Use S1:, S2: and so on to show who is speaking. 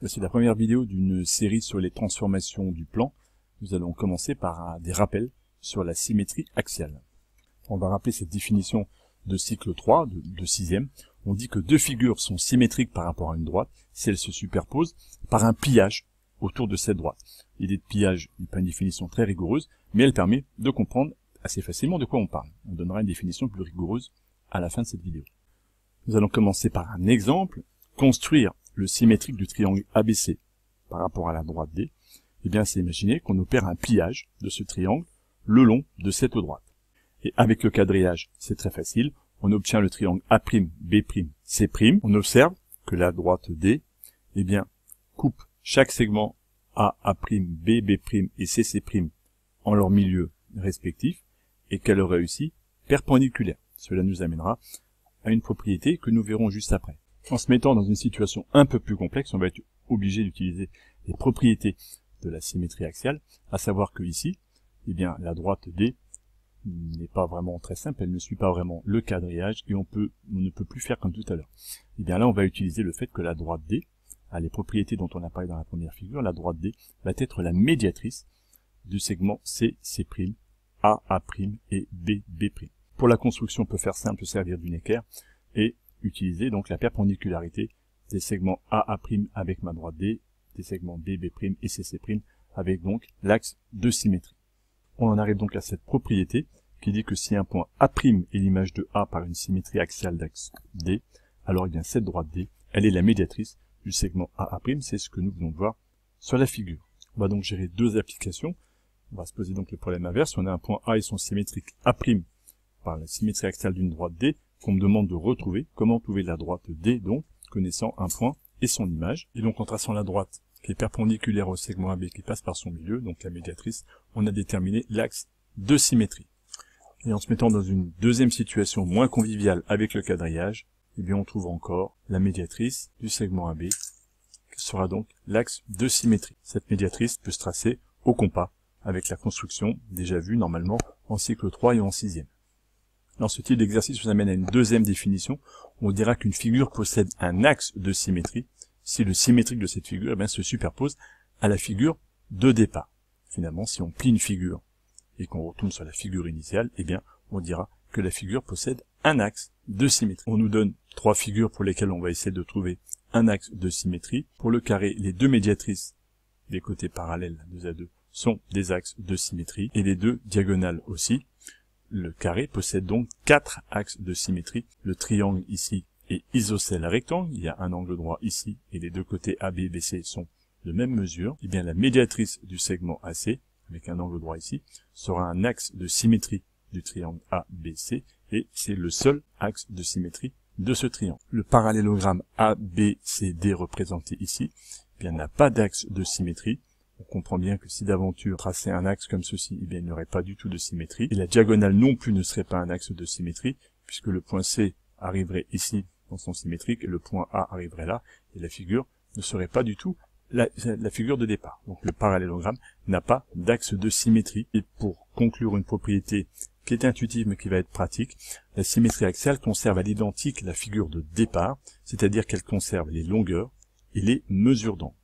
S1: Voici la première vidéo d'une série sur les transformations du plan. Nous allons commencer par des rappels sur la symétrie axiale. On va rappeler cette définition de cycle 3, de 6e. On dit que deux figures sont symétriques par rapport à une droite si elles se superposent par un pliage autour de cette droite. L'idée de pliage n'est pas une définition très rigoureuse, mais elle permet de comprendre assez facilement de quoi on parle. On donnera une définition plus rigoureuse à la fin de cette vidéo. Nous allons commencer par un exemple. Construire le symétrique du triangle ABC par rapport à la droite D, eh bien c'est imaginer qu'on opère un pliage de ce triangle le long de cette droite. Et avec le quadrillage, c'est très facile, on obtient le triangle A'B', C'. On observe que la droite D, eh bien, coupe chaque segment A', B', et C' en leur milieu respectif, et qu'elle réussit perpendiculaire. Cela nous amènera à une propriété que nous verrons juste après. En se mettant dans une situation un peu plus complexe, on va être obligé d'utiliser les propriétés de la symétrie axiale, à savoir que ici, eh bien, la droite D n'est pas vraiment très simple, elle ne suit pas vraiment le quadrillage et on ne peut plus faire comme tout à l'heure. Eh bien là, on va utiliser le fait que la droite D a les propriétés dont on a parlé dans la première figure. La droite D va être la médiatrice du segment C', A', et B'. Pour la construction, on peut faire simple, servir d'une équerre et utiliser donc la perpendicularité des segments A' avec ma droite D, des segments B', et C' avec donc l'axe de symétrie. On en arrive donc à cette propriété qui dit que si un point A' est l'image de A par une symétrie axiale d'axe D, alors eh bien cette droite D, elle est la médiatrice du segment A', c'est ce que nous venons de voir sur la figure. On va donc gérer deux applications. On va se poser donc le problème inverse. On a un point A et son symétrique A' par la symétrie axiale d'une droite D, qu'on me demande de retrouver. Comment trouver la droite D, donc, connaissant un point et son image. Et donc, en traçant la droite qui est perpendiculaire au segment AB qui passe par son milieu, donc la médiatrice, on a déterminé l'axe de symétrie. Et en se mettant dans une deuxième situation moins conviviale avec le quadrillage, eh bien, on trouve encore la médiatrice du segment AB, qui sera donc l'axe de symétrie. Cette médiatrice peut se tracer au compas, avec la construction déjà vue normalement en cycle 3 et en 6e. Dans ce type d'exercice, nous amène à une deuxième définition. On dira qu'une figure possède un axe de symétrie si le symétrique de cette figure se superpose à la figure de départ. Finalement, si on plie une figure et qu'on retourne sur la figure initiale, eh bien, on dira que la figure possède un axe de symétrie. On nous donne trois figures pour lesquelles on va essayer de trouver un axe de symétrie. Pour le carré, les deux médiatrices des côtés parallèles, 2 à 2, sont des axes de symétrie et les deux diagonales aussi. Le carré possède donc 4 axes de symétrie. Le triangle ici est isocèle rectangle. Il y a un angle droit ici et les deux côtés AB et BC sont de même mesure. Et bien la médiatrice du segment AC, avec un angle droit ici, sera un axe de symétrie du triangle ABC et c'est le seul axe de symétrie de ce triangle. Le parallélogramme ABCD représenté ici, eh bien n'a pas d'axe de symétrie. On comprend bien que si d'aventure tracer un axe comme ceci, eh bien il n'y aurait pas du tout de symétrie. Et la diagonale non plus ne serait pas un axe de symétrie, puisque le point C arriverait ici dans son symétrique, et le point A arriverait là, et la figure ne serait pas du tout la figure de départ. Donc le parallélogramme n'a pas d'axe de symétrie. Et pour conclure une propriété qui est intuitive mais qui va être pratique, la symétrie axiale conserve à l'identique la figure de départ, c'est-à-dire qu'elle conserve les longueurs et les mesures d'angle.